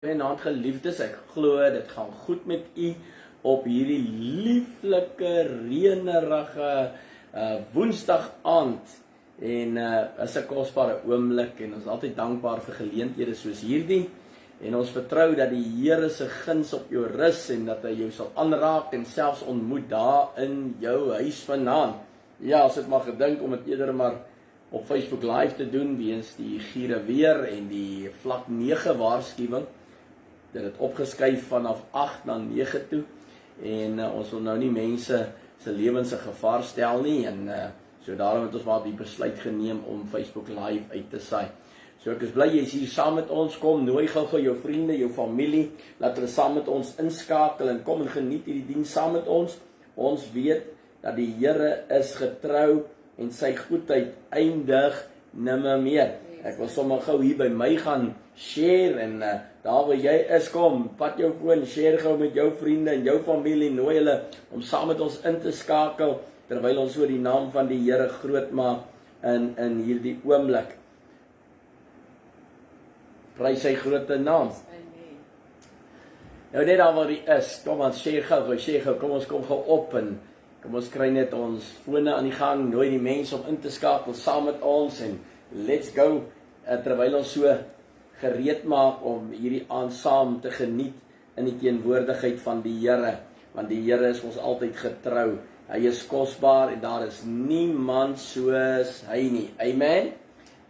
Goeienaand geliefdes, ek glo dit gaan goed met u op hierdie lieflike reënerige Woensdag aand en is 'n kosbare oomblik en ons is altyd dankbaar vir geleenthede soos hierdie en ons vertrou dat die Here se guns op jou rus en dat hy jou sal aanraak en selfs ontmoet daar in jou huis vanaand. Ja, as dit maar gedink om dit eerder maar op Facebook live te doen weens die giere weer en die vlak 9 waarskuwing. Dit het opgeskuif vanaf 8 na 9 toe en ons wil nou nie mense se lewens in gevaar stel nie en so daarom het ons maar die besluit geneem om Facebook live uit te saai. So ek is bly jy is hier saam met ons, kom nooi gou jou vriende, jou familie, laat hulle saam met ons inskakel en kom en geniet hierdie diens saam met ons. Ons weet dat die Here is getrou en sy goedheid eindig nimmer meer. Ek wil sommer gou hier by my gaan share en daar waar jy is, kom, vat jou foon, share gou met jou vriende en jou familie, nooi hulle om saam met ons in te skakel, terwyl ons so die naam van die Here groot maak in hierdie oomblik. Prys sy grote naam. Nou net daar waar hy is, kom ons share gou, kom ons kom gou op en kom ons kry net ons fone aan die gang, nooi die mense om in te skakel saam met ons en let's go, terwyl ons so gereed maak om hierdie aand saam te geniet in die teenwoordigheid van die Here, want die Here is ons altyd getrou. Hy is kosbaar en daar is niemand soos hy nie. Amen?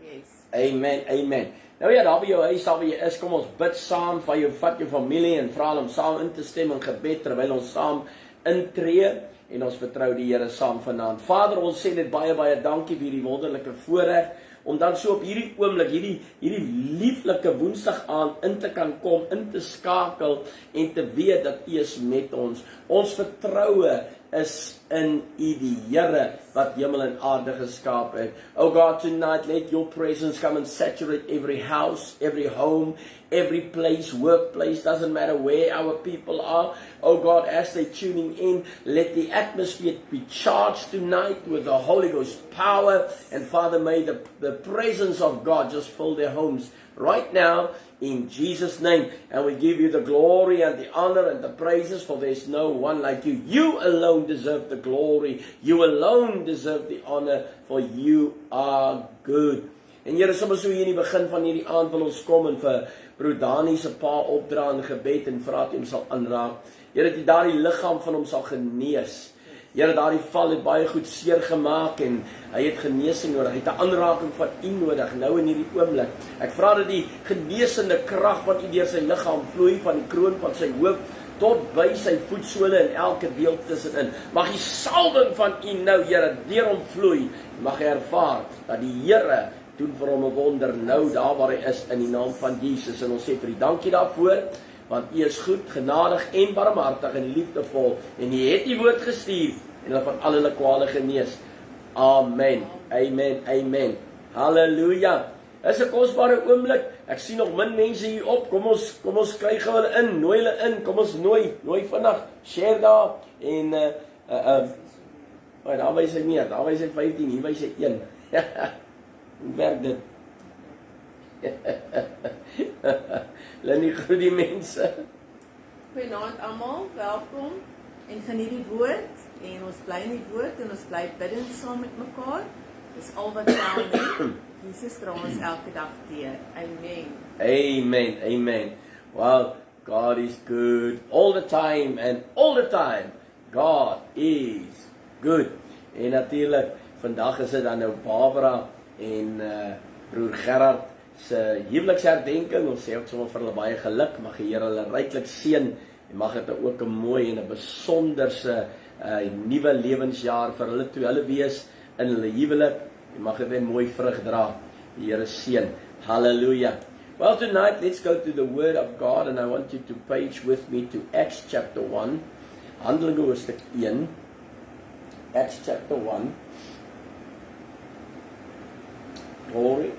Yes. Amen, amen. Nou ja, daar by jou huis, daar waar jy is, kom ons bid saam, vat jou familie en vra hulle om saam in te stem in gebed, terwyl ons saam intree en ons vertrou die Here saam vanaand. Vader, ons sê net baie dankie vir hierdie wonderlike voorreg, om dan so op hierdie oomblik, hierdie lieflike Woensdag aand in te kan kom, in te skakel en te weet dat U is met ons. Ons vertroue is in U, die Here wat hemel en aarde geskaap het. Oh God, tonight let your presence come and saturate every house, every home, every place, workplace, doesn't matter where our people are. Oh God, as they're tuning in, let the atmosphere be charged tonight with the Holy Ghost power. And Father, may the presence of God just fill their homes right now in Jesus' name. And we give you the glory and the honor and the praises, for there's no one like you. You alone deserve the glory. You alone deserve the honor, for you are good. En Here, sommer so hier in die begin van hierdie aand wil ons kom en vir broer Dani se pa opdra in gebed en vra dat hy hom sal aanraak. Here, dat hy daardie liggaam van hom sal genees. Here, daardie val het baie goed seer gemaak en hy het genesing nodig. Hy het 'n aanraking van U nodig nou in hierdie oomblik. Ek vra dat die genesende krag van U deur sy liggaam vloei van die kroon van sy hoof tot by sy voetsole en elke deel tussenin. Mag die salwing van U nou, Here, deur hom vloei. Mag hy ervaar dat die Here doen vir hom 'n wonder nou daar waar hy is in die naam van Jesus. En ons sê vir U dankie daarvoor, want U is goed, genadig en barmhartig en liefdevol en U het U woord gestuur en hulle van al hulle kwale genees. Amen. Amen. Amen. Halleluja. Is 'n kosbare oomblik. Ek sien nog min mense hier op. Kom ons kry gou hulle in, nooi hulle in. Kom ons nooi vinnig. Share daar en daar wys hy meer. Daar wys hy 15, hier wys hy 1. Hoe werk dit? Lenny, groet die mense. Goeienaand almal, welkom en geniet die woord en ons bly in die woord en ons bly bidend saam met mekaar. Dis al wat tel nie. Jesus dra ons elke dag deur. Amen. Amen. Amen. Well, God is good all the time and all the time God is good. En natuurlik vandag is dit dan nou Barbara en broer Gerard se huweliksherdenking. Ons sê ook sommer vir hulle baie geluk. Mag die Here hulle ryklik seën en mag dit ook 'n mooi en 'n besonderse nuwe lewensjaar vir hulle toe hulle wees in hulle huwelik. En mag dit 'n mooi vrug dra. Die Here seën. Hallelujah. Well, tonight let's go to the Word of God and I want you to page with me to Acts chapter 1. Handelinge hoofstuk 1. Acts chapter 1. Glory.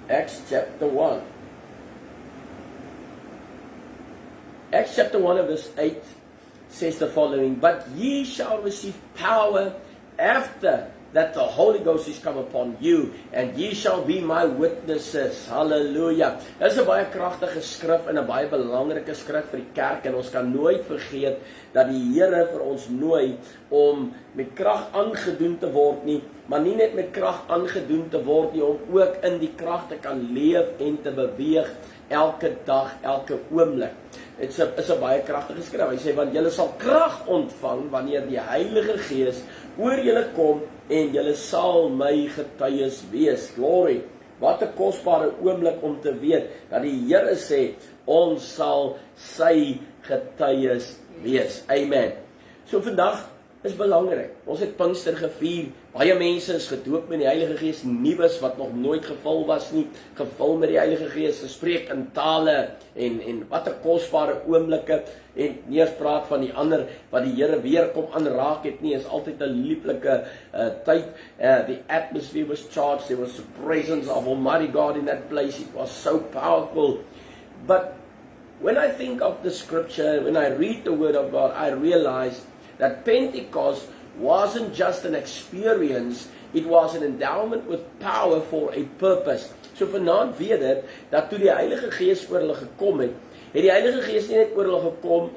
Acts chapter 1. Acts chapter 1 of verse 8 says the following, "But ye shall receive power after that the Holy Ghost is come upon you, and ye shall be my witnesses. Hallelujah. Dit is 'n baie kragtige skrif en 'n baie belangrike skrif vir die kerk, en ons kan nooit vergeet dat die Here vir ons nooi om met krag aangedoen te word nie, maar nie net met krag aangedoen te word nie, om ook in die krag te kan leef en te beweeg elke dag, elke oomblik. Dit is 'n baie kragtige skrif. Hy sê, want julle sal krag ontvang wanneer die Heilige Gees oor julle kom, en julle sal my getuies wees. Glory. Wat 'n kosbare oomblik om te weet dat die Here sê ons sal sy getuies wees. Amen. So vandag is belangrik. Ons het Pinkster gevier. Baie mense is gedoop met die Heilige Gees, nuus wat nog nooit gevul was nie, gevul met die Heilige Gees, gespreek in tale en wat 'n kosbare oomblikke, en nie eens praat van die ander wat die Here weer kom aanraak het nie. Is altyd 'n lieflike tyd. The atmosphere was charged. There was the presence of Almighty God in that place. It was so powerful. But when I think of the scripture, when I read the word of God, I realize that Pentecost wasn't just an experience, it was an endowment with power for a purpose. So vanaand weet dit, dat toe die Heilige Gees oor hulle gekom het die Heilige Gees nie net oor hulle gekom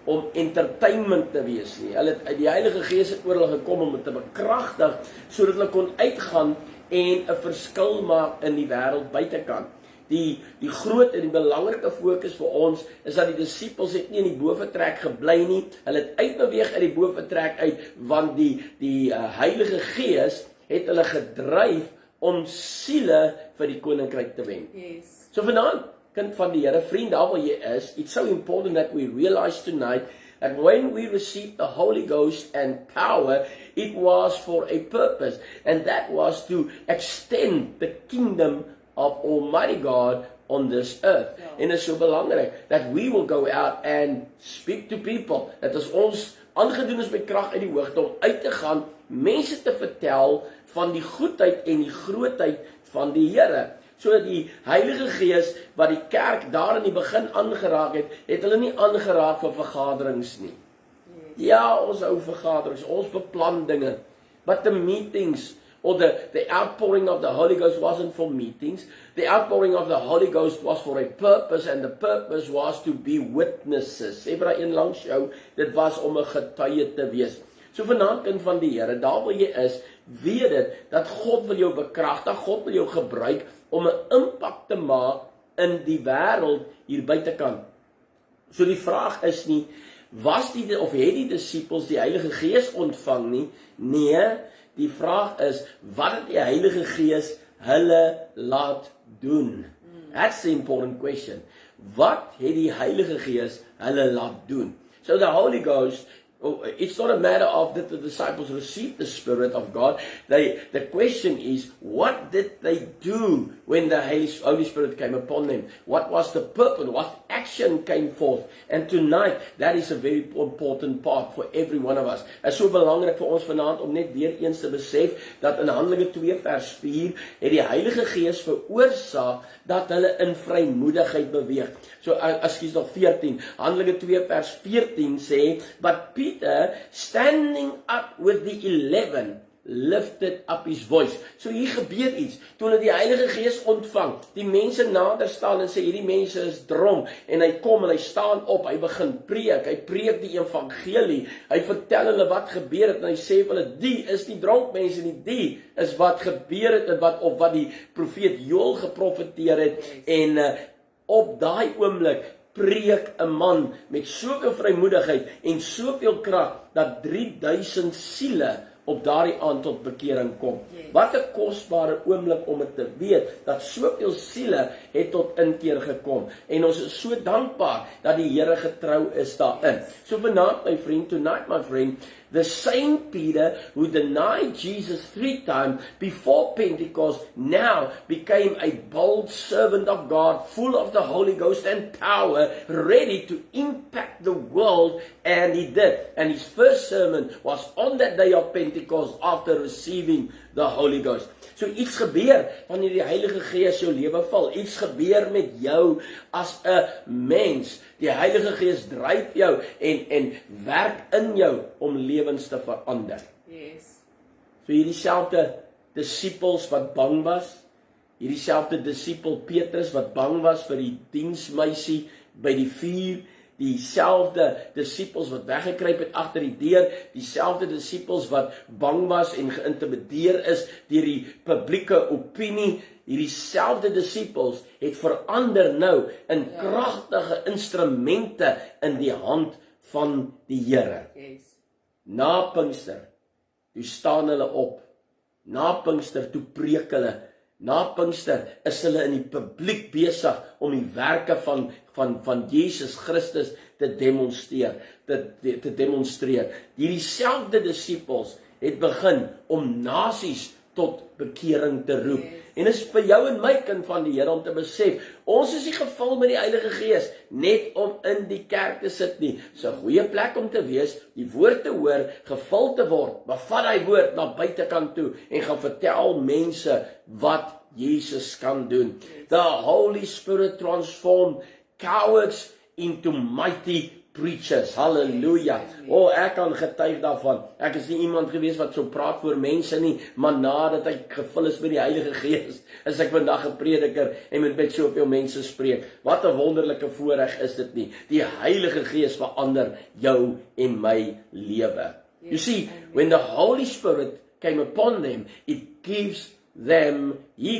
om entertainment te wees nie. Die Heilige Gees het oor hulle gekom om dit te bekragtig, sodat hulle kon uitgaan en 'n verskil maak in die wêreld buitekant. Die groot en die belangrike fokus vir ons is dat die disippels het nie in die boefretrek gebly nie. Hulle het uitbeweeg uit die boefretrek uit, want die Heilige Gees het hulle gedryf om siele vir die koninkryk te wen. Yes. So vanaand, kind van die Here, vriend, daar waar jy is, it's so important that we realize tonight that when we received the Holy Ghost and power, it was for a purpose, and that was to extend the kingdom of Almighty God on this earth. Ja. En dit is so belangrik that we will go out and speak to people. Dat is ons aangedoen is met krag uit die hoogte om uit te gaan, mense te vertel van die goedheid en die grootheid van die Here. So die Heilige Gees wat die kerk daar in die begin aangeraak het, het hulle nie aangeraak vir vergaderings nie. Yes. Ja, ons hou vergaderings, ons beplan dinge, but the meetings or the outpouring of the Holy Ghost wasn't for meetings. The outpouring of the Holy Ghost was for a purpose, and the purpose was to be witnesses. Sê vir een langs jou, dit was om 'n getuie te wees. So vanaand, kind van die Here, daar waar jy is, weet dit, dat God wil jou bekragtig, God wil jou gebruik om 'n impak te maak in die wêreld hier buitekant. So die vraag is nie, het die disippels die Heilige Gees ontvang nie? Nee, die vraag is, wat het die Heilige Gees hulle laat doen? That's the important question. Wat het die Heilige Gees hulle laat doen? So the Holy Ghost, it's not a matter of that the disciples received the Spirit of God. The question is, what did they do when the Holy Spirit came upon them? What was the purpose? What action came forth? And tonight, that is a very important part for every one of us. Dit is so belangrik vir ons vanaand om net weer eens te besef dat in Handelinge 2 vers 4 het die Heilige Gees veroorsaak dat hulle in vrymoedigheid beweeg. So, ekskuus nog 14. Handelinge 2 vers 14 sê, but Peter, standing up with the 11, lifted up his voice. So hier gebeur iets, toe hulle die Heilige Gees ontvang, die mense nader staan en sê, hierdie mense is dronk, en hy kom en hy staan op, hy begin preek, hy preek die evangelie, hy vertel hulle wat gebeur het, en hy sê vir hulle, die is nie dronk mense nie, die is wat gebeur het, en wat die profeet Joël geprofeteer het, en op daai oomblik preek 'n man met soveel vrymoedigheid en soveel krag dat 3000 siele op daardie aand tot bekering kom. Yes. Wat 'n kosbare oomblik om dit te weet, dat soveel siele het tot inkeer gekom. En ons is so dankbaar dat die Here getrou is daarin. So vanaand, my vriend, tonight, my friend, the same Peter who denied Jesus 3 times before Pentecost now became a bold servant of God, full of the Holy Ghost and power, ready to impact the world, and he did. And his first sermon was on that day of Pentecost after receiving the Holy Ghost. So iets gebeur wanneer die Heilige Gees jou lewe val. Iets gebeur met jou as 'n mens. Die Heilige Gees dryf jou en werk in jou om lewens te verander. Yes. So hierdie selfde disippels wat bang was, hierdie selfde disipel Petrus wat bang was vir die diensmeisie by die vuur, dieselfde disipels wat weggekruip het agter die deur, dieselfde disipels wat bang was en geïntimideer is deur die publieke opinie, hierdie selfde disipels het verander nou in kragtige instrumente in die hand van die Here. Yes. Na Pinkster, toe staan hulle op. Na Pinkster, toe preek hulle. Na Pinkster is hulle in die publiek besig om die werke van Jesus Christus te demonstreer. Hierdie selfde disipels het begin om nasies tot bekering te roep. Yes. En dit is vir jou en my kind van die Here om te besef, ons is nie gevul met die Heilige Gees net om in die kerk te sit nie. Dis 'n goeie plek om te wees, die woord te hoor, gevul te word, maar vat daai woord na buitekant toe en gaan vertel mense wat Jesus kan doen. The Holy Spirit transformed cowards into mighty preachers. Hallelujah. Ek kan getuig daarvan. Ek is nie iemand gewees wat so praat voor mense nie, maar nadat ek gevul is met die Heilige Gees, is ek vandag 'n prediker en met soveel mense spreek. Wat 'n wonderlike voorreg is dit nie. Die Heilige Gees verander jou en my lewe. You see, when the Holy Spirit came upon them, he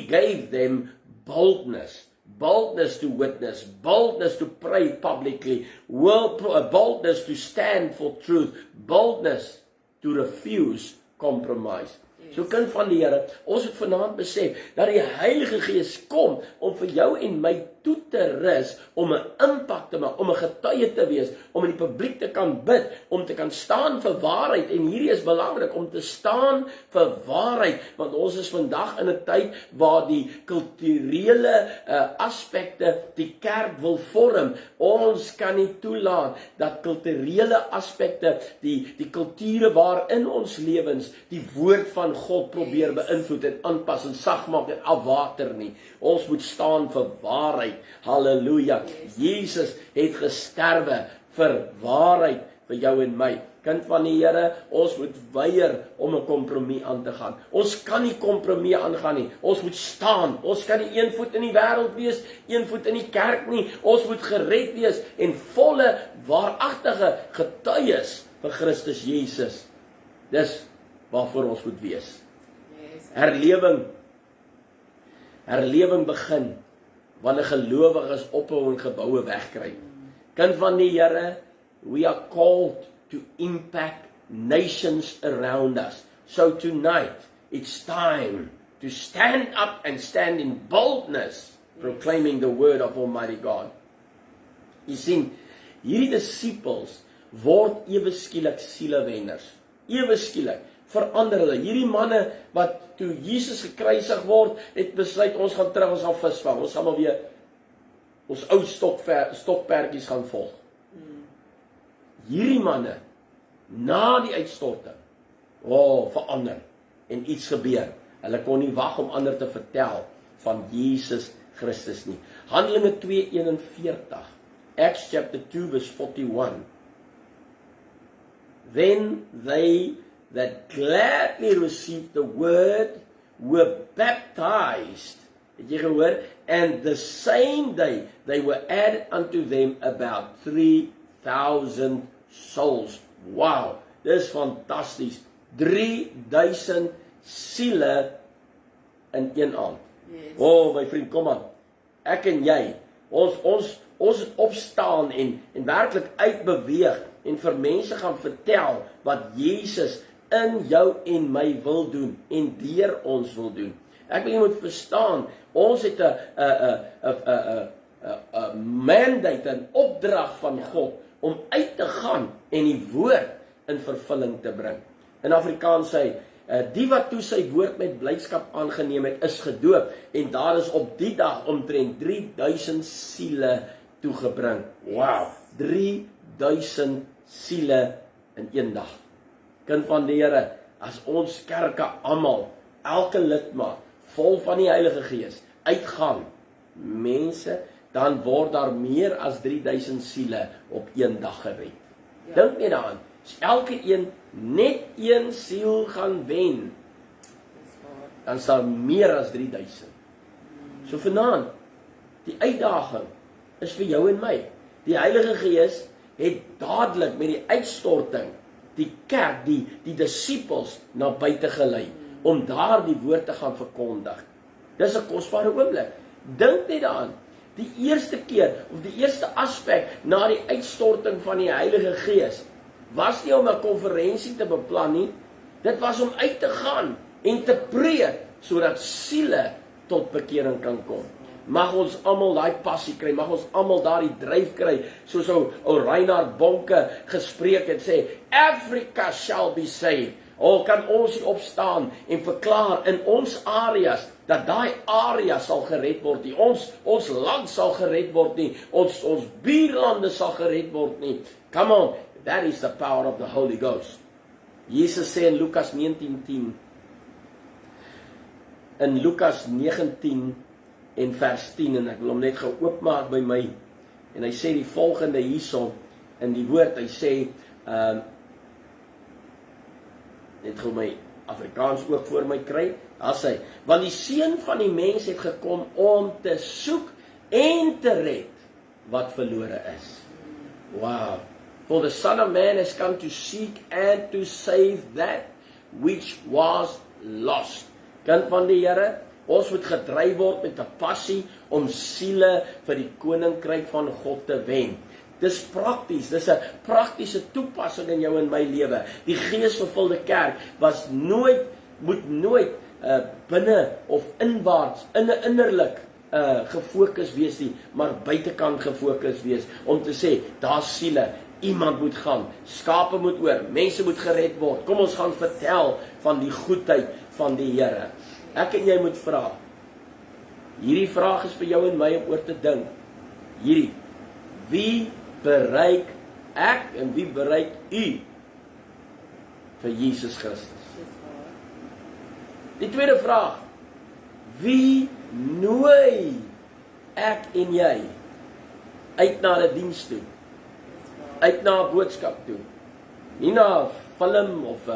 gave them boldness. Boldness to witness, boldness to pray publicly, boldness to stand for truth, boldness to refuse compromise. So kind van die Here, ons moet vanaand besef dat die Heilige Gees kom om vir jou en my toe te rus, om 'n impak te maak, om 'n getuie te wees, om in die publiek te kan bid, om te kan staan vir waarheid. En hierdie is belangrik, om te staan vir waarheid, want ons is vandag in 'n tyd waar die kulturele aspekte die kerk wil vorm. Ons kan nie toelaat dat kulturele aspekte, die kulture waarin ons lewens, die woord van God probeer beïnvloed en aanpas en sag maak en afwater nie. Ons moet staan vir waarheid. Halleluja. Jesus het gesterwe vir waarheid vir jou en my. Kind van die Here, ons moet weier om 'n kompromie aan te gaan. Ons kan nie kompromie aangaan nie. Ons moet staan. Ons kan nie een voet in die wêreld wees, een voet in die kerk nie. Ons moet gered wees en volle, waaragtige getuies vir Christus Jesus. Dis waarvoor ons moet wees. Herlewing begin wanneer gelowiges ophou en geboue wegkry. Kind van die Here, we are called to impact nations around us. So tonight, it's time to stand up and stand in boldness, proclaiming the word of Almighty God. Jy sien, hierdie disciples word ewe skielik sielewenners. Ewe skielik verander hulle. Hierdie manne wat toe Jesus gekruisig word, het besluit ons gaan terug, ons gaan visvang. Ons gaan maar weer ons ou stokperdjies gaan volg. Hierdie manne, na die uitstorting, verander en iets gebeur. Hulle kon nie wag om ander te vertel van Jesus Christus nie. Handelinge 2:41, Acts chapter 2 verse 41. Then they that gladly received the word were baptized. Het jy gehoor? And the same day they were added unto them about 3,000 souls. Wow, dis fantasties. 3,000 siele in een aand. Yes. My vriend, kom aan. Ek en jy, ons het opstaan en werklik uitbeweeg en vir mense gaan vertel wat Jesus in jou en my wil doen en deur ons wil doen. Ek wil jy moet verstaan, ons het 'n mandate, 'n opdrag van God om uit te gaan en die woord in vervulling te bring. In Afrikaans sê die wat toe sy woord met blydskap aangeneem het, is gedoop, en daar is op die dag omtrent 3,000 siele toegebring. Wow, 3,000 siele in een dag. Kind van die Here, as ons kerke almal, elke lidmaat, vol van die Heilige Gees, uitgaan, mense, dan word daar meer as 3,000 siele op een dag gered. Dink net daaraan, as elke een net een siel gaan wen, dan is daar meer as 3000. So vanaand, die uitdaging is vir jou en my. Die Heilige Gees het dadelik met die uitstorting die kerk, die disippels na buite gelei, om daar die woord te gaan verkondig. Dis 'n kosbare oomblik. Dink net daaraan, die eerste keer, of die eerste aspek na die uitstorting van die Heilige Gees, was nie om 'n konferensie te beplan nie, dit was om uit te gaan en te preek, sodat siele tot bekering kan kom. Mag ons almal daai passie kry, mag ons almal daardie dryf kry, soos ou Reinhard Bonke gespreek het, sê, Africa shall be saved. Kan ons hier opstaan en verklaar in ons areas, dat daai area sal gered word nie, ons land sal gered word nie, ons buurlande sal gered word nie. Come on, that is the power of the Holy Ghost. Jesus sê in Lukas 19:10, in Lukas 19 en vers 10, en ek wil hom net gou oopmaak by my, en hy sê die volgende hierso, in die woord, hy sê, net gou my Afrikaans ook voor my kry, as hy, want die Seun van die mens het gekom om te soek en te red wat verlore is. Wow. For the Son of Man has come to seek and to save that which was lost. Kind van die Here, ons moet gedryf word met 'n passie om siele vir die koninkryk van God te wen. Dis prakties, dis 'n praktiese toepassing in jou en my lewe. Die geesvervulde kerk moet nooit binne of inwaarts, innerlik gefokus wees nie, maar buitekant gefokus wees, om te sê, daar's siele, iemand moet gaan, skape moet oor, mense moet gered word, kom ons gaan vertel van die goedheid van die Here. Ek en jy moet vra, hierdie vraag is vir jou en my om oor te dink, wie bereik ek en wie bereik u vir Jesus Christus? Die tweede vraag, wie nooi ek en jy uit na 'n diens toe, uit na 'n boodskap toe, nie na 'n film of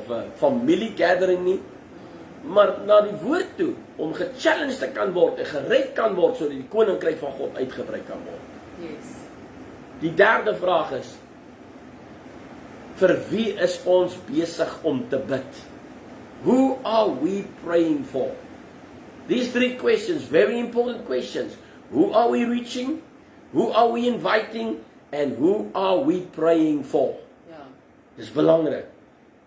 'n familie gathering nie, maar na die woord toe, om gechallenged te kan word en gered kan word, sodat die koninkryk van God uitgebrei kan word. Yes. Die derde vraag is, vir wie is ons besig om te bid? Who are we praying for? These three questions, very important questions. Who are we reaching? Who are we inviting? And who are we praying for? Ja. Dis belangrik.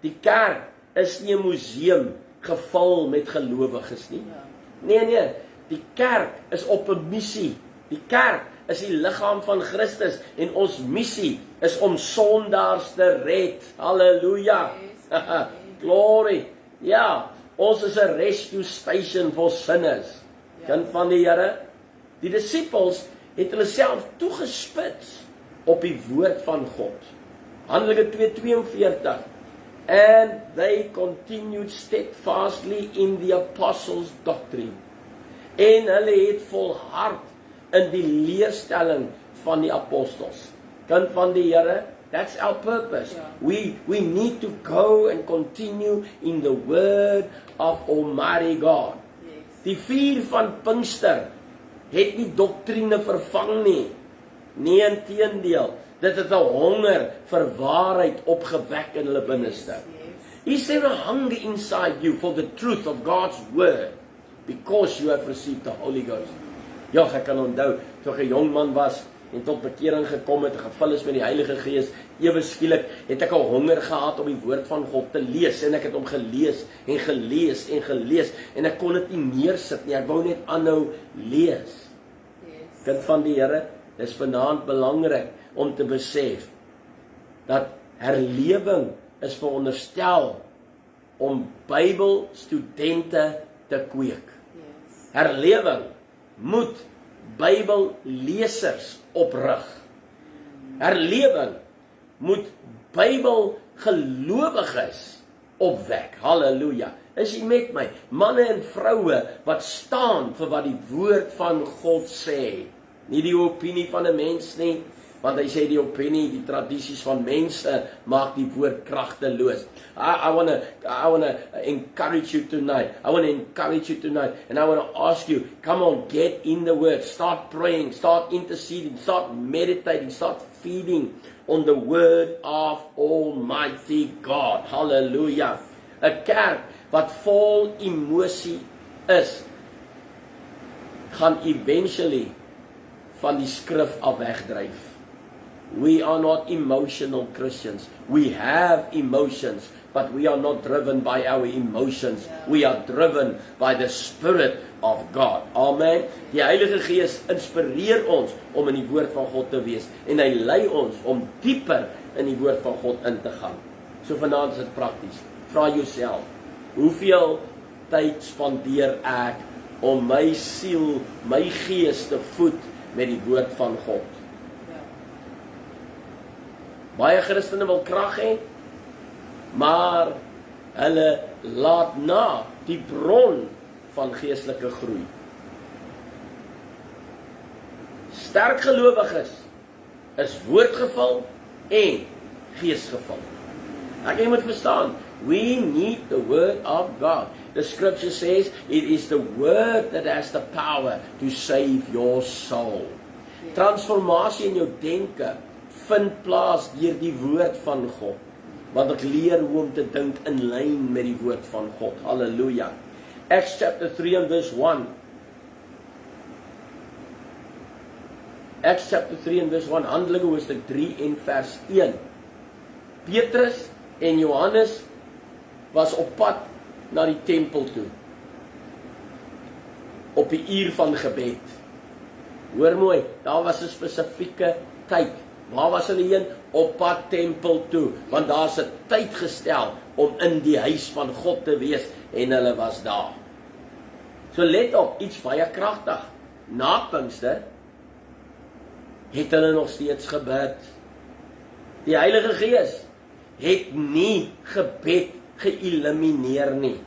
Die kerk is nie 'n museum gevul met gelowiges nie. Ja. Nee, die kerk is op 'n missie. Die kerk is die liggaam van Christus en ons missie is om sondaars te red. Halleluja. Yes. Glory. Ja, ons is 'n rescue station for sinners. Kind van die Here. Die disippels het hulle self toegespits op die woord van God. Handelinge 2:42. And they continued steadfastly in the apostles' doctrine. En hulle het volhard in die leerstelling van die apostels. Kind van die Here, that's our purpose. Ja. We need to go and continue in the word of Almighty God. Yes. Die vuur van Pinkster het nie doktrine vervang nie. Nee, inteendeel, dit het 'n honger vir waarheid opgewek in hulle binneste. Is there a hunger inside you for the truth of God's word? Because you have received the Holy Ghost. Ja, ek kan onthou, toe ek 'n jong man was en tot bekering gekom het, gevul is met die Heilige Gees, ewe skielik het ek 'n honger gehad om die woord van God te lees, en ek het hom gelees en gelees en gelees, en ek kon dit nie neersit nie, ek wou net aanhou lees. Yes. Kind van die Here, dis vanaand belangrik om te besef dat herlewing is veronderstel om Bybelstudente te kweek. Yes. Herlewing moet Bybellesers oprig. Herlewing moet Bybelgelowiges opwek. Halleluja. Is jy met my? Manne en vroue wat staan vir wat die woord van God sê. Nie die opinie van 'n mens nie, want hy sê die opinie, die tradisies van mense maak die woord kragteloos. I want to encourage you tonight. I want to encourage you tonight, and I want to ask you, come on, get in the word, start praying, start interceding, start meditating, start feeding on the word of Almighty God. Hallelujah. 'n kerk wat vol emosie is, gaan eventually van die skrif af wegdryf. We are not emotional Christians. We have emotions, but we are not driven by our emotions. We are driven by the Spirit of God. Amen. Die Heilige Gees inspireer ons om in die woord van God te wees, en hy lei ons om dieper in die woord van God in te gaan. So vanaand is dit prakties. Vra jouself, hoeveel tyd spandeer ek om my siel, my gees te voed met die woord van God? Baie Christene wil krag hê, maar hulle laat na die bron van geestelike groei. Sterk gelowiges is woordgevul en geesgevul. Jy moet verstaan, we need the word of God. The scripture says it is the word that has the power to save your soul. Transformasie in jou denke vind plaas deur die woord van God. Want ek leer hoe om te dink in lyn met die woord van God. Halleluja. Acts chapter 3 and verse 1. Acts chapter 3 and verse 1. Handelinge hoofstuk 3 en vers 1. Petrus en Johannes was op pad na die tempel toe. Op die uur van gebed. Hoor mooi, daar was 'n spesifieke tyd. Waar was hulle heen? Op pad tempel toe, want daar's 'n tyd gestel om in die huis van God te wees, en hulle was daar. So let op, iets baie kragtig. Na Pinkster het hulle nog steeds gebid. Die Heilige Gees het nie gebed geëlimineer nie.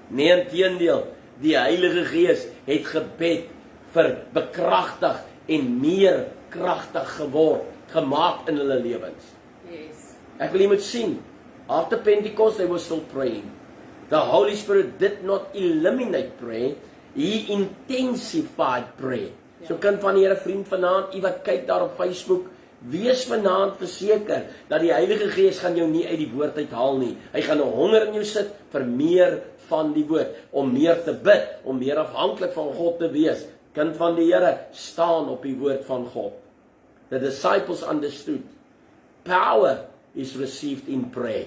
Nee, inteendeel, die Heilige Gees het gebed bekragtig en meer kragtig gemaak in hulle lewens. Yes. Ek wil jy moet sien, after Pentecost they were still praying. The Holy Spirit did not eliminate prayer, He intensified prayer. So kind van die Here vriend vanaand, u wat kyk daar op Facebook, wees vanaand verseker dat die Heilige Gees gaan jou nie uit die woord uithaal nie. Hy gaan 'n honger in jou sit vir meer van die woord, om meer te bid, om meer afhanklik van God te wees. Kind van die Here, staan op die woord van God. The disciples understood. Power is received in prayer.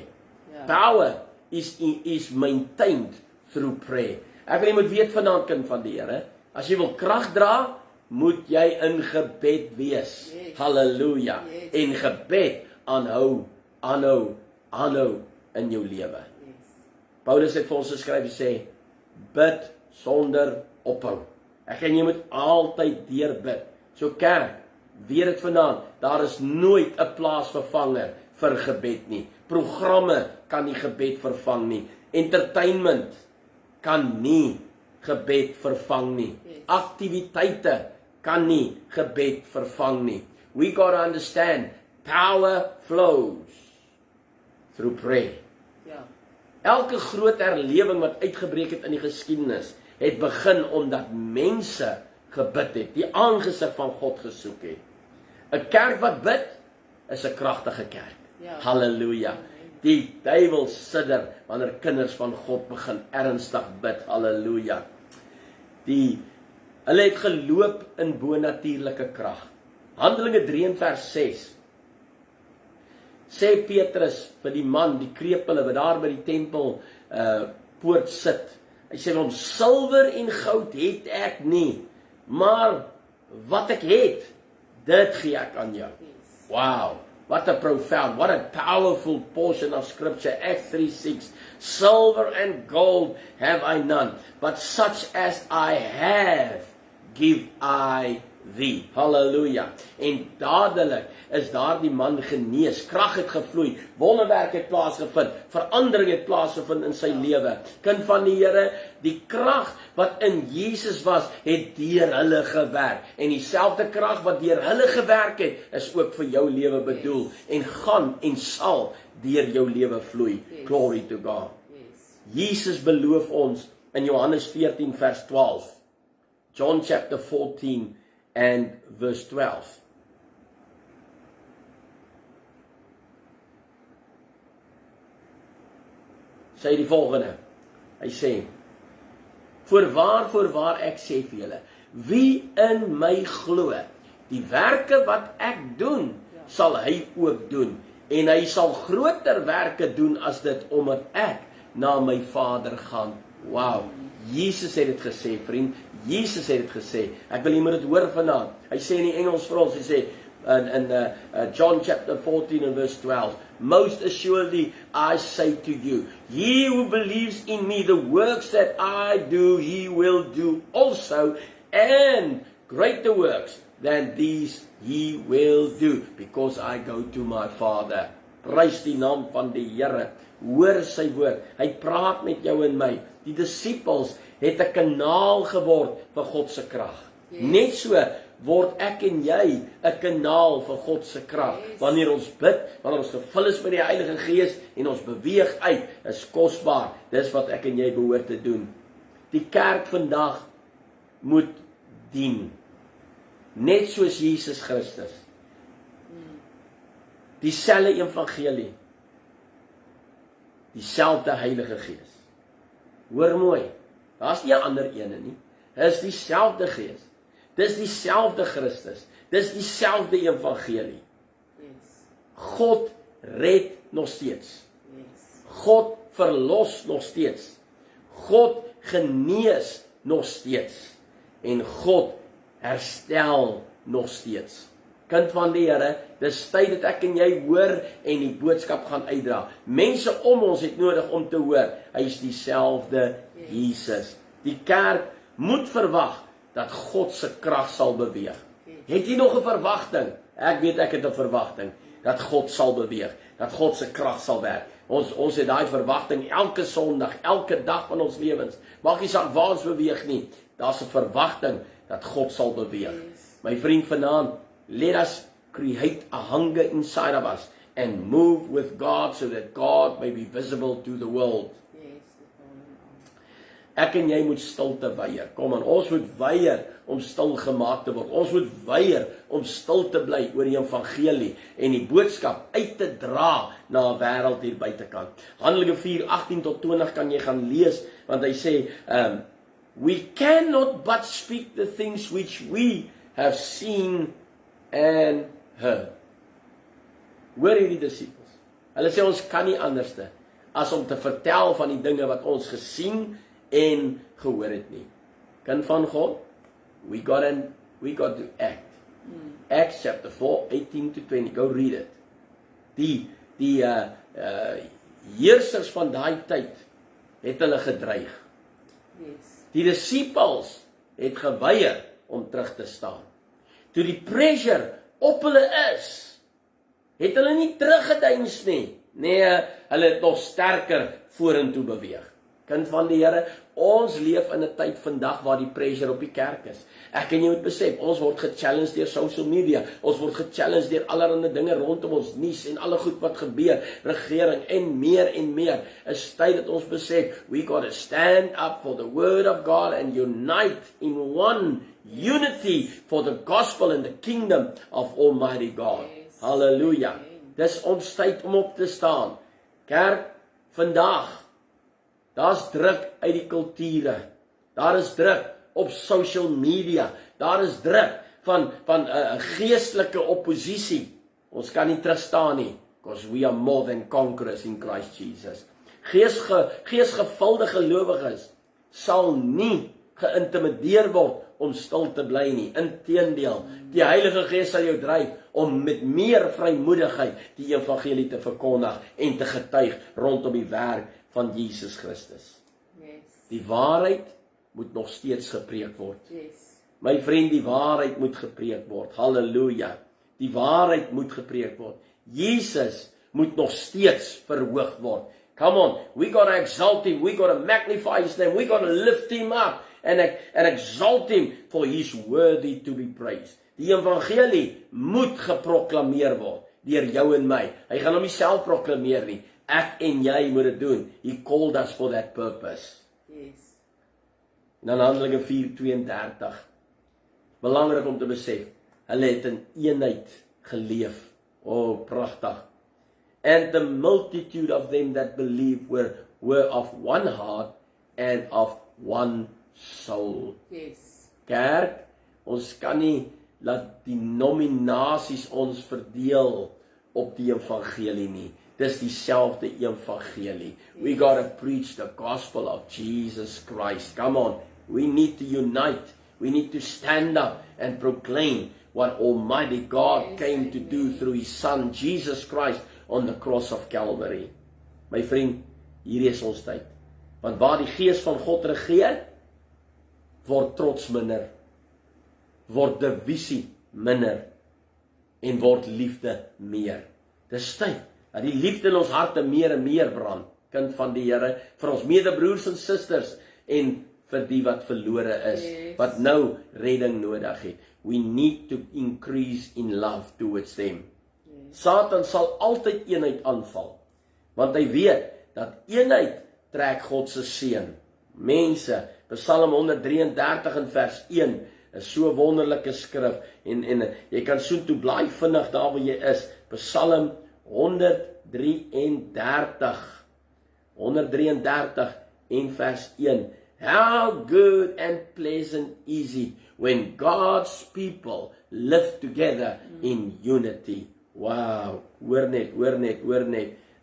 Power is maintained through prayer. Ek wil jy moet weet vanaand, kind van die Here, as jy wil krag dra, moet jy in gebed wees. Yes. Halleluja. Yes. En gebed aanhou in jou lewe. Yes. Paulus het vir ons geskryf, hy sê, bid sonder ophou. Ek en jy moet altyd deurbid. So kerk, weet dit vanaand, daar is nooit 'n plaasvervanger vir gebed nie. Programme kan nie gebed vervang nie. Entertainment kan nie gebed vervang nie. Aktiwiteite kan nie gebed vervang nie. We got to understand, power flows through prayer. Elke groot herlewing wat uitgebreek het in die geskiedenis, het begin omdat mense gebid het, die aangesig van God gesoek het. 'n Kerk wat bid, is 'n kragtige kerk. Halleluja. Die duiwel sidder wanneer kinders van God begin ernstig bid. Halleluja. Hulle het geloop in bonatuurlike krag. Handelinge 3 en vers 6. Sê Petrus vir die man, die krepele wat daar by die tempel poort sit. Hy sê vir hom, silwer en goud het ek nie, maar wat ek het, dit gee ek aan jou. Wow, what a profound, what a powerful portion of scripture. Acts 3:6. Silver and gold have I none, but such as I have give I thee. Halleluja. En dadelik is daardie man genees, krag het gevloei, wonderwerk het plaasgevind, verandering het plaasgevind in sy lewe. Kind van die Here, die krag wat in Jesus was, het deur hulle gewerk. En dieselfde krag wat deur hulle gewerk het, is ook vir jou lewe bedoel, en gaan en sal deur jou lewe vloei. Glory to God. Jesus beloof ons in Johannes 14 vers 12. John chapter 14 and verse 12. Sê die volgende. Hy sê: Voorwaar ek sê vir julle, wie in my glo, die werke wat ek doen, sal hy ook doen, en hy sal groter werke doen as dit, omdat ek na my Vader gaan. Wow, Jesus het dit gesê, vriend. Jesus het dit gesê. Ek wil jy moet dit hoor vanaand. Hy sê in die Engels vir ons, hy sê in John chapter 14 and verse 12, most assuredly I say to you, he who believes in me, the works that I do, he will do also, and greater works than these he will do, because I go to my Father. Prys die naam van die Here. Hoor sy woord. Hy praat met jou en my. Die disippels het 'n kanaal geword vir God se krag. Net so word ek en jy 'n kanaal vir God se krag. Wanneer ons bid, wanneer ons gevul is met die Heilige Gees en ons beweeg uit, is kosbaar. Dis wat ek en jy behoort te doen. Die kerk vandag moet dien. Net soos Jesus Christus. Dieselfde evangelie. Dieselfde Heilige Gees. Hoor mooi, daar's nie 'n ander ene nie. Dis dieselfde Gees. Dis dieselfde Christus. Dis dieselfde evangelie. God red nog steeds. God verlos nog steeds. God genees nog steeds. En God herstel nog steeds. Kind van die Here, dis tyd dat ek en jy hoor en die boodskap gaan uitdra. Mense om ons het nodig om te hoor, hy is dieselfde Jesus. Die kerk moet verwag dat God se krag sal beweeg. Het jy nog 'n verwagting? Ek weet ek het 'n verwagting dat God sal beweeg, dat God se krag sal werk. Ons het daai verwagting elke Sondag, elke dag van ons lewens. Maak nie saak waar ons beweeg nie. Daar's 'n verwagting dat God sal beweeg. My vriend vanaand, let us create a hunger inside of us and move with God so that God may be visible to the world. Ek en jy moet stilte weier. Kom aan, ons moet weier om stil gemaak te word. Ons moet weier om stil te bly oor die evangelie en die boodskap uit te dra na 'n wêreld hier buitekant. Handelinge 4:18 tot 20 kan jy gaan lees, want hy sê, we cannot but speak the things which we have seen and heard. Hoor hierdie disippels. Hulle sê ons kan nie anderste as om te vertel van die dinge wat ons gesien en gehoor het nie. Kind van God, we got to act. Acts chapter 4, 18 to 20, go read it. Die heersers van daai tyd het hulle gedreig. Die disippels het geweier om terug te staan. Toe die pressure op hulle is, het hulle nie teruggedeins nie. Nee, hulle het nog sterker vorentoe beweeg. Kind van die Here, ons leef in 'n tyd vandag waar die pressure op die kerk is. Ek en jy moet besef, ons word gechallenged deur social media, ons word gechallenged deur allerlei dinge rondom ons nuus en alle goed wat gebeur, regering en meer. Is tyd dat ons besef, we got to stand up for the word of God and unite in one unity for the gospel and the kingdom of Almighty God. Hallelujah. Dis ons tyd om op te staan. Kerk, vandag, daar's druk uit die kulture. Daar is druk op social media. Daar is druk van 'n geestelike oppositie. Ons kan nie terugstaan nie, because we are more than conquerors in Christ Jesus. Geesgevulde gelowiges sal nie geïntimideer word om stil te bly nie. Inteendeel, die Heilige Gees sal jou dryf om met meer vrymoedigheid die evangelie te verkondig en te getuig rondom die werk van Jesus Christus. Die waarheid moet nog steeds gepreek word. My vriend, die waarheid moet gepreek word. Halleluja. Die waarheid moet gepreek word. Jesus moet nog steeds verhoog word. Come on, we got to exalt him, we got to magnify his name, we got to lift him up and exalt him, for he is worthy to be praised. Die evangelie moet geproklameer word deur jou en my. Hy gaan hom nie self proklameer nie. Ek en jy moet dit doen. He called us for that purpose. Yes. En dan Handelinge 4:32. Belangrik om te besef, hulle het in eenheid geleef. Oh, pragtig. And the multitude of them that believed were of one heart and of one soul. Yes. Kerk, ons kan nie laat die nominasies ons verdeel op die evangelie nie. Dis dieselfde evangelie. We gotta preach the gospel of Jesus Christ. Come on, we need to unite. We need to stand up and proclaim what Almighty God came to do through His Son, Jesus Christ, on the cross of Calvary. My vriend, hier is ons tyd. Want waar die Gees van God regeer, word trots minder, word divisie minder, en word liefde meer. Dis tyd, dat die liefde in ons harte meer en meer brand, kind van die Here, vir ons medebroers en susters, en vir die wat verlore is, wat nou redding nodig het. We need to increase in love towards them. Satan sal altyd eenheid aanval, want hy weet, dat eenheid trek God se seën. Mense, Psalm 133 in vers 1, is so wonderlike skrif, en jy kan so toe blaai vinnig daar waar jy is, Psalm 133 en vers 1, How good and pleasant is it when God's people live together in unity. Wow, hoor net.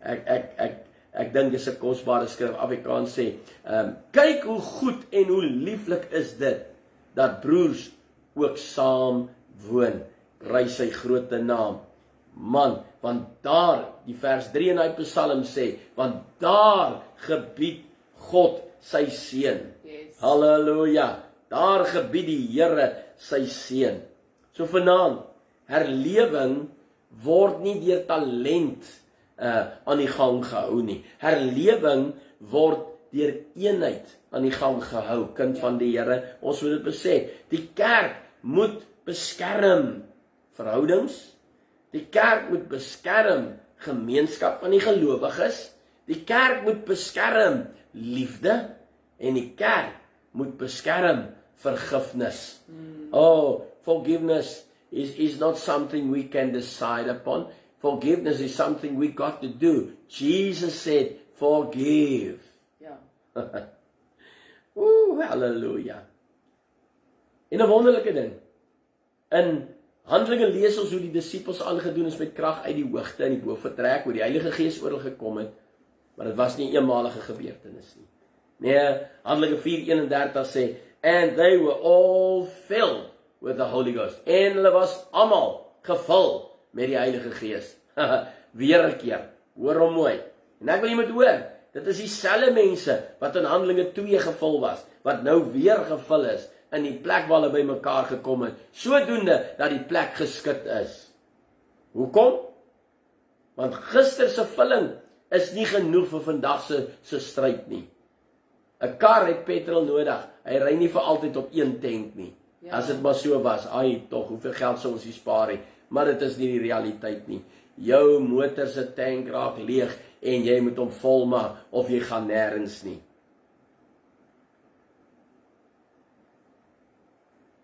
Ek dink dis 'n kosbare skrif. Afrikaans sê, kyk hoe goed en hoe lieflik is dit, dat broers ook saam woon. Prys sy groot naam. Man, want daar, die vers 3 in die Psalm sê, want daar gebied God sy seën. Yes. Halleluja. Daar gebied die Here sy seën. So vanaand, herlewing word nie deur talent aan die gang gehou nie. Herlewing word deur eenheid aan die gang gehou, kind van die Here. Ons moet dit besef. Die kerk moet beskerm verhoudings. Die kerk moet beskerm gemeenskap van die gelowiges. Die kerk moet beskerm liefde, en die kerk moet beskerm vergifnis. Oh, forgiveness is not something we can decide upon. Forgiveness is something we got to do. Jesus said, forgive. Ja. Halleluja. En 'n wonderlike ding. In Handelinge lees ons hoe die disippels aangedoen is met krag uit die hoogte in die bofortrek, hoe die Heilige Gees oor hulle gekom het, maar dit was nie 'n eenmalige gebeurtenis nie. Nee, Handelinge 4:31 sê, and they were all filled with the Holy Ghost. En hulle was almal gevul met die Heilige Gees. Weer 'n keer, hoor hom mooi. En ek wil jy moet hoor, dit is dieselfde mense wat in Handelinge 2 gevul was, wat nou weer gevul is in die plek waar hulle by mekaar gekom het, sodoende dat die plek geskit is. Hoekom? Want gister se vulling is nie genoeg vir vandag se stryd nie. 'n Kar het petrol nodig. Hy ry nie vir altyd op een tank nie. Ja. As dit maar so was, tog, hoeveel geld sou ons hier spaar nie? Maar dit is nie die realiteit nie. Jou motor se tank raak leeg en jy moet hom volmaak of jy gaan nêrens nie.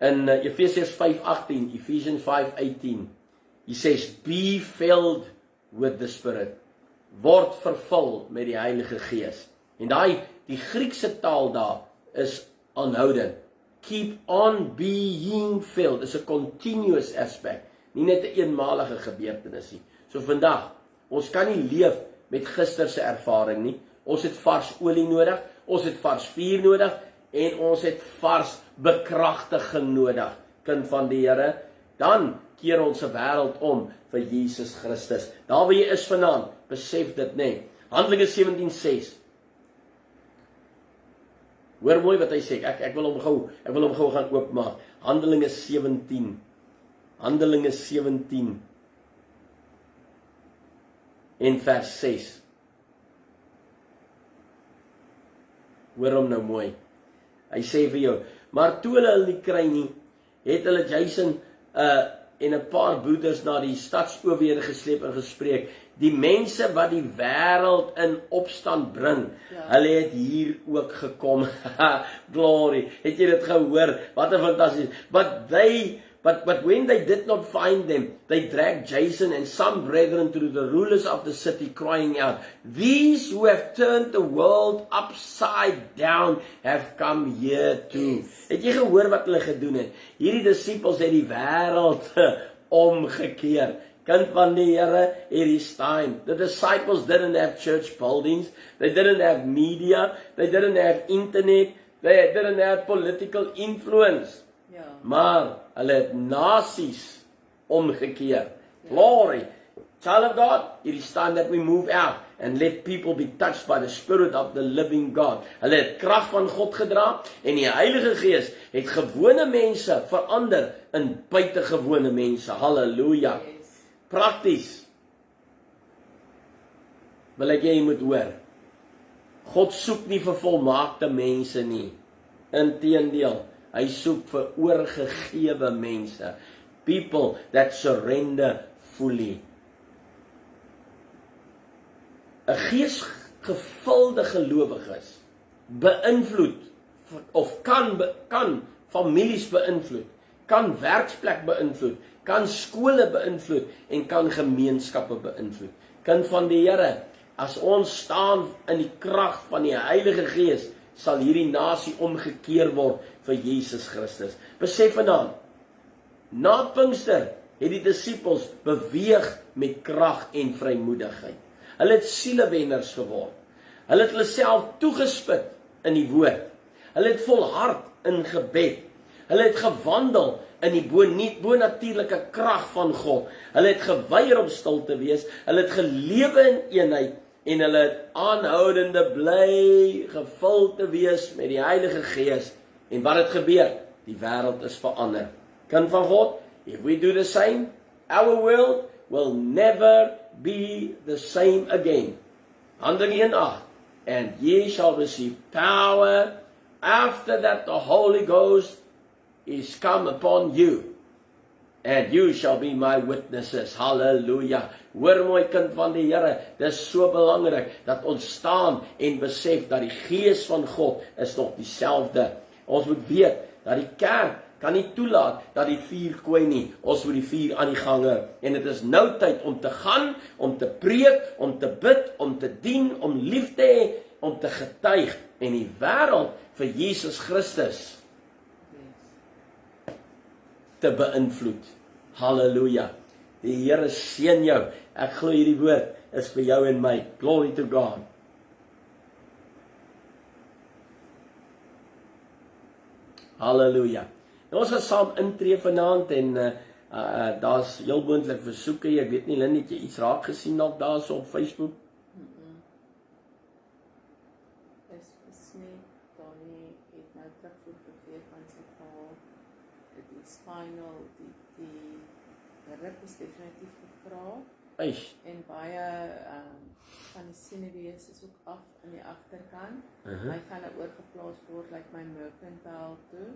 In Efesiërs 5:18, Ephesians 5:18, he says, be filled with the Spirit. Word vervul met die Heilige Gees. En die Griekse taal daar is aanhoudend. Keep on being filled. Is 'n continuous aspect. Nie net 'n eenmalige gebeurtenis nie. So vandag, ons kan nie leef met gister se ervaring nie. Ons het vars olie nodig, ons het vars vuur nodig, en ons het vars bekragtiging nodig, kind van die Here. Dan keer ons se wêreld om vir Jesus Christus. Daar waar jy is vanaand, besef dit net. Handelinge 17:6. Hoor mooi wat hy sê. Ek wil hom gou gaan oopmaak. Handelinge 17 en vers 6. Hoor hom nou mooi. Hy sê vir jou, maar toe hulle nie kry nie, het hulle Jason en 'n paar broeders na die stadsowerhede gesleep en gespreek. Die mense wat die wêreld in opstand bring, hulle het hier ook gekom. Glory. Het jy dit gehoor? Wat 'n fantasties. But when they did not find them, they dragged Jason and some brethren to the rulers of the city, crying out, "These who have turned the world upside down have come here too." Het jy gehoor wat hulle gedoen het? Hierdie disippels het die wêreld omgekeer. Kind van die Here, it is time. The disciples didn't have church buildings, they didn't have media, they didn't have internet, they didn't have political influence. Ja. Maar hulle het nasies omgekeer. Glory. Child of God, it is time that we move out and let people be touched by the Spirit of the living God. Hulle het krag van God gedra en die Heilige Gees het gewone mense verander in buitengewone mense. Halleluja. Yes. Prakties. Wil ek jy moet hoor. God soek nie vir volmaakte mense nie. Inteendeel, hy soek vir oorgegewe mense. People that surrender fully. 'n geesgevulde gelowiges beïnvloed of kan families beïnvloed, kan werksplek beïnvloed, kan skole beïnvloed en kan gemeenskappe beïnvloed. Kind van die Here, as ons staan in die krag van die Heilige Gees, sal hierdie nasie omgekeer word vir Jesus Christus. Besef vanaand, na Pinkster het die disippels beweeg met krag en vrymoedigheid. Hulle het sielewenners geword. Hulle het hulle self toegespit in die woord. Hulle het volhard in gebed. Hulle het gewandel in die bonatuurlike krag van God. Hulle het geweier om stil te wees. Hulle het gelewe in eenheid en hulle het aanhoudende bly gevul te wees met die Heilige Gees. En wat het gebeur? Die wêreld is verander. Kind van God, if we do the same, our world will never be the same again. Handelinge 1:8. And ye shall receive power after that the Holy Ghost is come upon you. And you shall be my witnesses. Hallelujah. Hoor mooi, kind van die Here, dis so belangrik dat ons staan en besef dat die Gees van God is nog dieselfde. Ons moet weet dat die kerk kan nie toelaat dat die vuur kwyn nie. Ons moet die vuur aan die gang hou. En dit is nou tyd om te gaan, om te preek, om te bid, om te dien, om lief te hê, om te getuig en die wêreld vir Jesus Christus te beïnvloed. Halleluja. Die Here seën jou. Ek glo hierdie woord is vir jou en my. Glory to God. Halleluja. Nou, ons gaan saam intree vanaand en daar's heel moontlik versoeke. Ek weet nie, Lynn, het jy iets raak gesien dalk daarso op Facebook? Is nie, Donnie het my terugvoer gegee van sy pa. Dit is final, die rib is definitief gekraak. Eish. En baie van die sinewees is ook af in die agterkant. Hy gaan oorgeplaas word like my mercantile toe.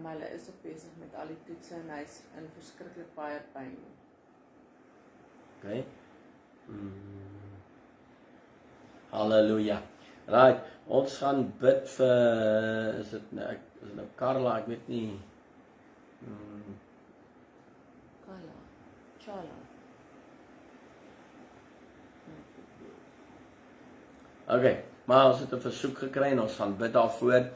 Maar hulle is ook besig met al die toetse en hy's in verskriklik baie pyn. Okay. Halleluja. Right, ons gaan bid vir, is dit nou Carla, ek weet nie. Chala. Okay, maar ons het 'n versoek gekry en ons gaan bid daarvoor,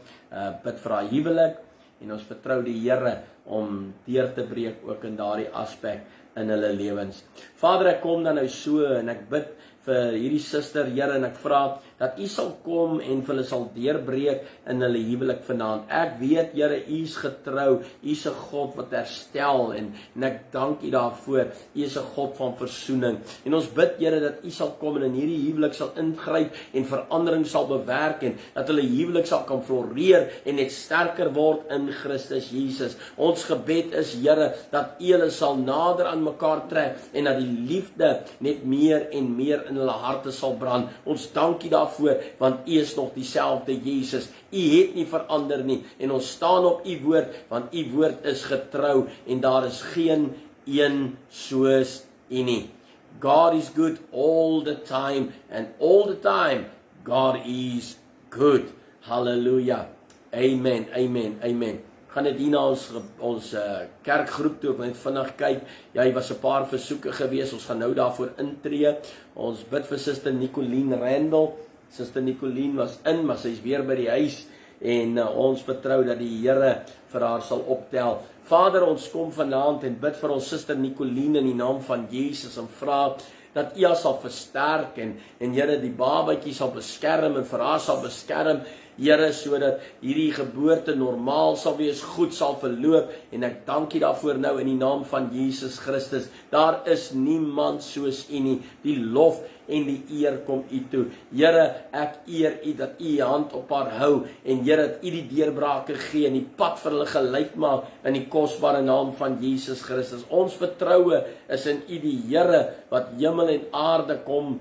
bid vir haar huwelik en ons vertrou die Here om deur te breek ook in daardie aspek in hulle lewens. Vader, ek kom dan nou so en ek bid vir hierdie suster, Here, en ek vra dat dat U sal kom en vir hulle sal deurbreek in hulle huwelik vanaand. Ek weet, Here, U is getrou, U is 'n God wat herstel en ek dank U daarvoor. U is 'n God van versoening. En ons bid, Here, dat U sal kom en in hierdie huwelik sal ingryp en verandering sal bewerk en dat hulle huwelik sal kan floreer en net sterker word in Christus Jesus. Ons gebed is, Here, dat U hulle sal nader aan mekaar trek en dat die liefde net meer en meer in hulle harte sal brand. Ons dank U daarvoor, want U is nog dieselfde Jesus. U het nie verander nie en ons staan op U woord, want U woord is getrou en daar is geen een soos U nie. God is good all the time and all the time God is good. Hallelujah. Amen, amen, amen. Gaan dit hier na ons kerkgroep toe, ek wil net vinnig kyk. Ja, hier was 'n paar versoeke gewees, ons gaan nou daarvoor intree. Ons bid vir Suster Nicoline Randall. Suster Nicoline was in, maar sy is weer by die huis. En ons vertrou dat die Here vir haar sal optel. Vader, ons kom vanaand en bid vir ons Suster Nicoline in die naam van Jesus en vra dat U haar sal versterk en Here die babatjie sal beskerm en vir haar sal beskerm. Here, sodat hierdie geboorte normaal sal wees, goed sal verloop en ek dank U daarvoor nou in die naam van Jesus Christus. Daar is niemand soos U nie. Die lof en die eer kom U toe. Here, ek eer U dat U hand op haar hou en Here, dat U die deurbrake gee en die pad vir hulle gelyk maak in die kosbare naam van Jesus Christus. Ons vertroue is in U die Here wat hemel en aarde kom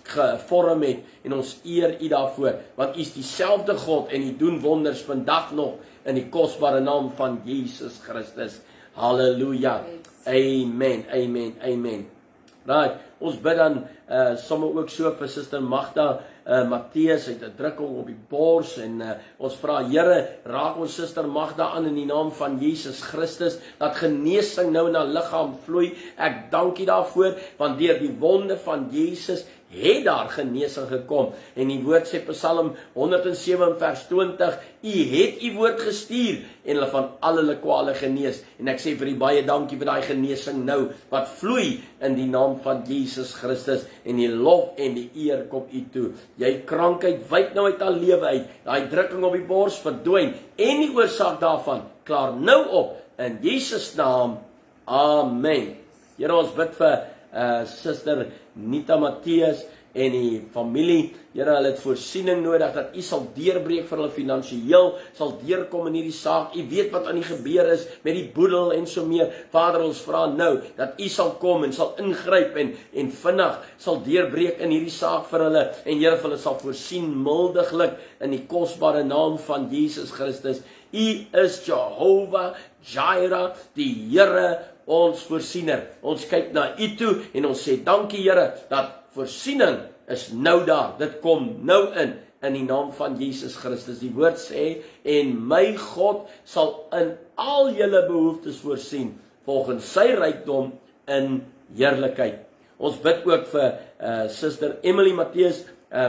gevorm het en ons eer U daarvoor, want U is dieselfde God en U doen wonders vandag nog in die kosbare naam van Jesus Christus. Halleluja. Amen, amen, amen. Right, ons bid dan sommer ook so vir Suster Magda Matthäus, het 'n drukking op die bors en ons vra, Here, raak ons Suster Magda aan in die naam van Jesus Christus, dat genesing nou in haar liggaam vloei. Ek dank U daarvoor, want deur die wonde van Jesus het daar genesing gekom. En die woord sê Psalm 107 vers 20, U het U woord gestuur en hulle van al hulle kwale genees. En ek sê vir U baie dankie vir daai genesing nou, wat vloei in die naam van Jesus Christus en die lof en die eer kom U toe. Jy krankheid wyk nou uit haar lewe uit, daai drukking op die bors verdwyn en die oorsaak daarvan klaar nou op in Jesus naam. Amen. Here, ons bid vir Suster Nita Matthäus en die familie. Here, hulle het voorsiening nodig, dat U sal deurbreek vir hulle finansiëel, sal deurkom in hierdie saak. U weet wat aan die gebeur is met die boedel en so meer. Vader, ons vra nou, dat U sal kom en sal ingryp en vinnig sal deurbreek in hierdie saak vir hulle, en Here, vir hulle sal voorsien mildiglik in die kosbare naam van Jesus Christus. U is Jehovah Jireh, die Here, ons voorsiener. Ons kyk na U toe en ons sê dankie, Here, dat voorsiening is nou daar. Dit kom nou in die naam van Jesus Christus. Die woord sê, en my God sal in al julle behoeftes voorsien, volgens sy rykdom in heerlikheid. Ons bid ook vir Suster Emily Matthäus,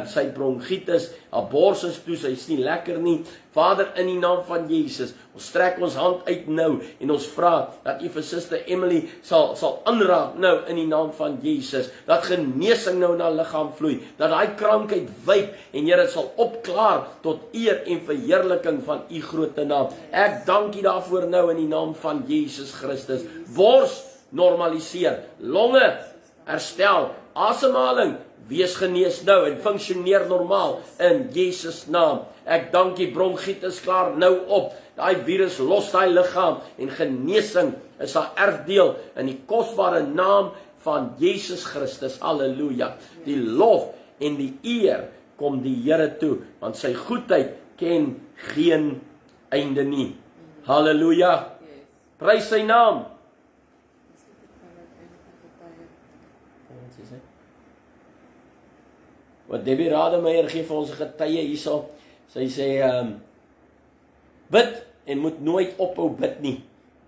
sy bronchitis, haar bors is toe, sy is nie lekker nie. Vader, in die naam van Jesus, ons strek ons hand uit nou en ons vra dat U vir Suster Emily sal aanraak nou in die naam van Jesus, dat genesing nou na liggaam vloei, dat daai krankheid wyk en Here sal opklaar tot eer en verheerliking van U groote naam. Ek dank U daarvoor nou in die naam van Jesus Christus. Bors normaliseer, longe herstel, asemhaling wees genees nou en funksioneer normaal in Jesus naam. Ek dank U, bronchitis klaar nou op. Daai virus los daai liggaam en genesing is haar erfdeel in die kosbare naam van Jesus Christus. Halleluja. Die lof en die eer kom die Here toe, want sy goedheid ken geen einde nie. Halleluja. Prys sy naam. Wat Debbie Rademeier gee vir ons getuie hierso. Sy sê, bid en moet nooit ophou bid nie.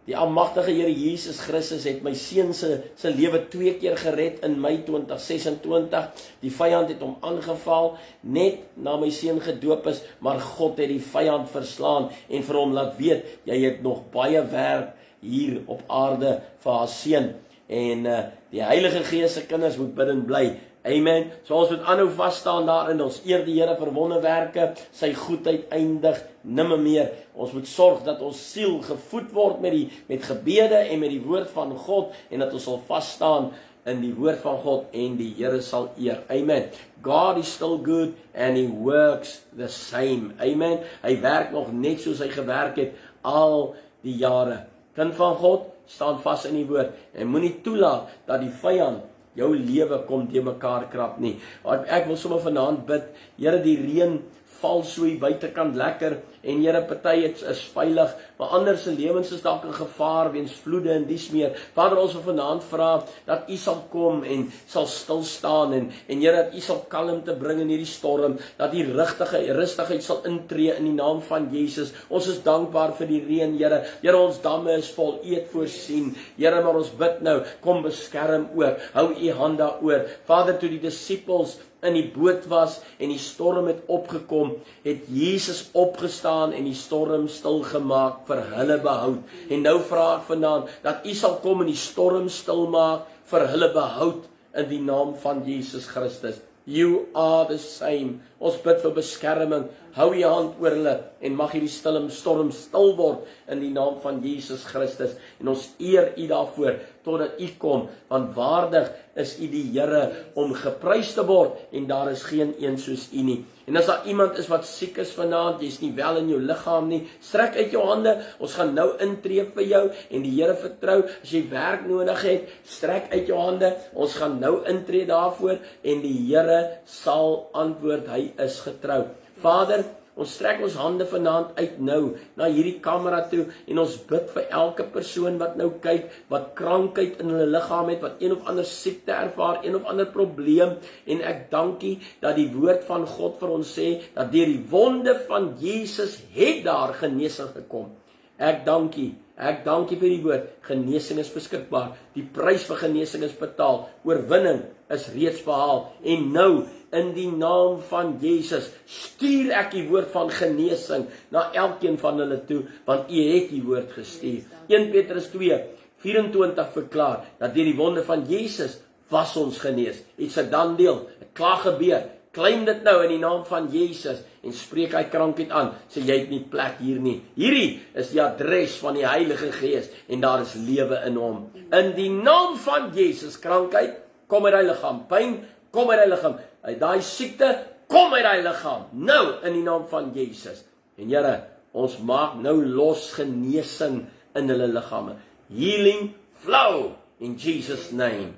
Die almagtige Here Jesus Christus het my seun se lewe 2 keer gered in Mei 2026. Die vyand het hom aangeval net na my seun gedoop is, maar God het die vyand verslaan en vir hom laat weet, jy het nog baie werk hier op aarde vir haar seun. En die Heilige Gees se kinders moet bid en bly Amen. So ons moet aanhou vas staan daarin, ons eer die Here vir wonderwerke, sy goedheid eindig nimmer meer. Ons moet sorg dat ons siel gevoed word met gebede en met die woord van God, en dat ons sal vas staan in die woord van God en die Here sal eer. Amen. God is still good and he works the same. Amen. Hy werk nog net soos hy gewerk het al die jare. Kind van God, staan vas in die woord en moenie toelaat dat die vyand jou lewe kom te mekaar krap nie. Ek wil sommer vanaand bid, Here, die reën val so hier buitekant lekker, en Here, party is veilig, maar ander se lewens is dalk in gevaar weens vloede en dies meer. Vader, ons wil vanaand vra dat U sal kom en sal stil staan, en Here, dat U sal kalmte bring in hierdie storm, dat die rustigheid sal intree in die naam van Jesus. Ons is dankbaar vir die reën, Here. Here, ons damme is vol, U het voorsien. Here, maar ons bid nou, kom beskerm ook, hou U hand daaroor. Vader, toe die disippels in die boot was en die storm het opgekom, het Jesus opgestaan en die storm stil gemaak vir hulle behoud. En nou vra ek vanaand dat U sal kom en die storm stil maak vir hulle behoud in die naam van Jesus Christus. You are the same. Ons bid vir beskerming. Hou U hand oor hulle en mag hierdie storm stil word in die naam van Jesus Christus. En ons eer U daarvoor totdat U kom, want waardig is U die Here om geprys te word en daar is geen een soos U nie. En as daar iemand is wat siek is vanaand, jy's nie wel in jou liggaam nie, strek uit jou hande. Ons gaan nou intree vir jou en die Here vertrou. As jy werk nodig het, strek uit jou hande. Ons gaan nou intree daarvoor en die Here sal antwoord. Hy is getrou. Vader, ons strek ons hande vanaand uit nou na hierdie kamera toe en ons bid vir elke persoon wat nou kyk, wat krankheid in hulle liggaam het, wat een of ander siekte ervaar, een of ander probleem, en ek dankie dat die woord van God vir ons sê, dat deur die wonde van Jesus het daar genesing gekom. Ek dankie vir die woord, genesing is beskikbaar, die prys vir genesing is betaal, oorwinning is reeds behaal, en nou, in die naam van Jesus, stuur ek die woord van genesing na elkeen van hulle toe, want U het die woord gestuur. 1 Petrus 2:24 verklaar, dat deur die wonde van Jesus was ons genees. It's a done deal, het klaar gebeur. Claim dit nou in die naam van Jesus en spreek hy krankheid aan. Sê jy het nie plek hier nie. Hierdie is die adres van die Heilige Gees en daar is lewe in hom. In die naam van Jesus, krankheid, kom uit hy liggaam. Pyn, kom uit hy liggaam. Uit daai siekte, kom uit hy liggaam. Nou in die naam van Jesus. En Here, ons maak nou los genesing in hulle liggame. Healing flow in Jesus name.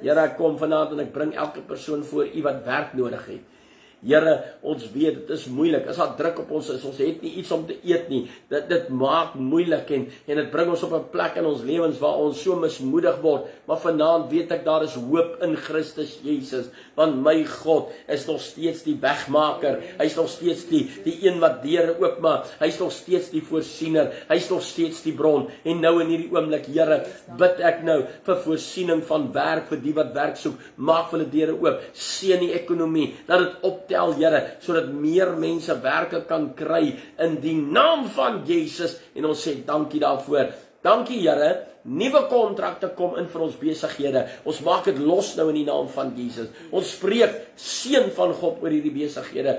Here, ek kom vanaand en ek bring elke persoon voor U wat werk nodig het. Here, ons weet, dit is moeilik, as daar druk op ons is, ons het nie iets om te eet nie, dit maak moeilik en dit bring ons op 'n plek in ons lewens waar ons so mismoedig word, maar vanaand weet ek daar is hoop in Christus Jesus, want my God is nog steeds die wegmaker, hy is nog steeds die een wat deure oopmaak, hy is nog steeds die voorsiener, hy is nog steeds die bron, en nou in hierdie oomblik, Here, bid ek nou vir voorsiening van werk, vir die wat werk soek, maak vir hulle deure oop, seën die ekonomie, dat dit optel, Here, sodat meer mense werke kan kry in die naam van Jesus, en ons sê dankie daarvoor. Dankie, Here, nuwe kontrakte kom in vir ons besighede. Ons maak dit los nou in die naam van Jesus. Ons spreek seën van God oor hierdie besighede.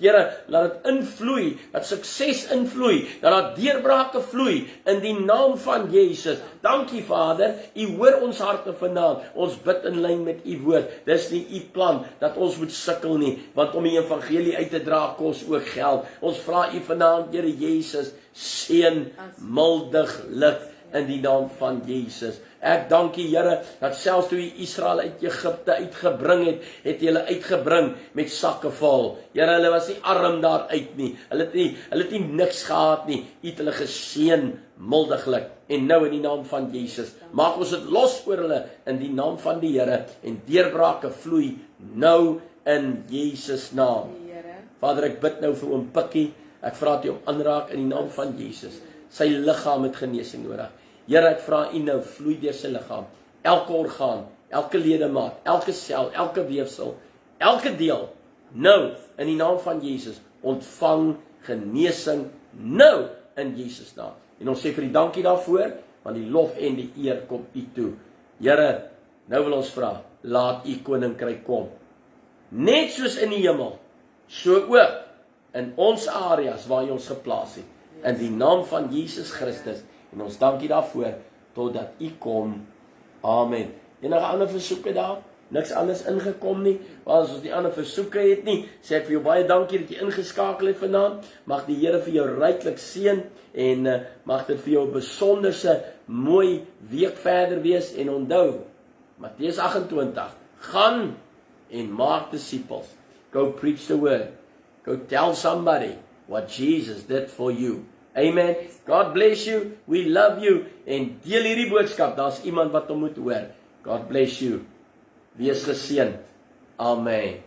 Here, laat dit invloei, dat sukses invloei, dat daar deurbrake vloei in die naam van Jesus. Dankie, Vader, U hoor ons harte vanaand. Ons bid in lyn met U woord. Dis nie U plan dat ons moet sukkel nie, want om die evangelie uit te dra kos ook geld. Ons vra U vanaand, Here Jesus, seën mildiglik in die naam van Jesus. Ek dank U, Here, dat selfs toe U Israel uit Egipte uitgebring het, het U hulle uitgebring met sakke vol. Here, hulle was nie arm daar uit nie. Hulle het nie niks gehad nie. U het hulle geseën mildiglik. En nou in die naam van Jesus, maak ons dit los oor hulle in die naam van die Here en deurbrake vloei nou in Jesus naam. Vader, ek bid nou vir oom Pikkie. Ek vra dat U hom aanraak in die naam van Jesus. Sy liggaam het genesing nodig. Here, ek vra U nou, vloei deur sy liggaam. Elke orgaan, elke ledemaat, elke sel, elke weefsel, elke deel, nou in die naam van Jesus, ontvang genesing nou in Jesus naam. En ons sê vir U dankie daarvoor, want die lof en die eer kom U toe. Here, Nou wil ons vra, laat u koninkryk kom. Net soos in die hemel, so ook in ons areas waar hy ons geplaas het. In die naam van Jesus Christus. En ons dankie daarvoor, totdat u kom. Amen. Enige ander versoeke daar? Niks anders ingekom nie, want as ons die ander versoeke het nie, sê ek vir jou baie dankie dat jy ingeskakel het vanaand. Mag die Here vir jou ryklik seën en mag dit vir jou 'n besonderse mooi week verder wees en onthou, Matteus 28, gaan en maak disippels. Go preach the word. Go tell somebody what Jesus did for you. Amen. God bless you. We love you. En deel hierdie boodskap. Daar's iemand wat hom moet hoor. God bless you. Wees geseënd. Amen.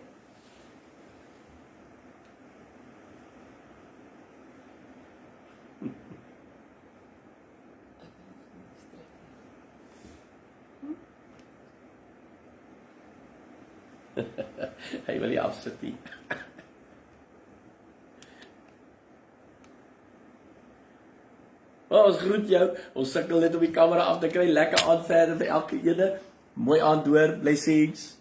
Hy wil nie afsit nie. Ons groet jou. Ons sukkel net om die kamera af te kry. Lekker aand verder vir elke ene. Mooi aand hoor. Blessings.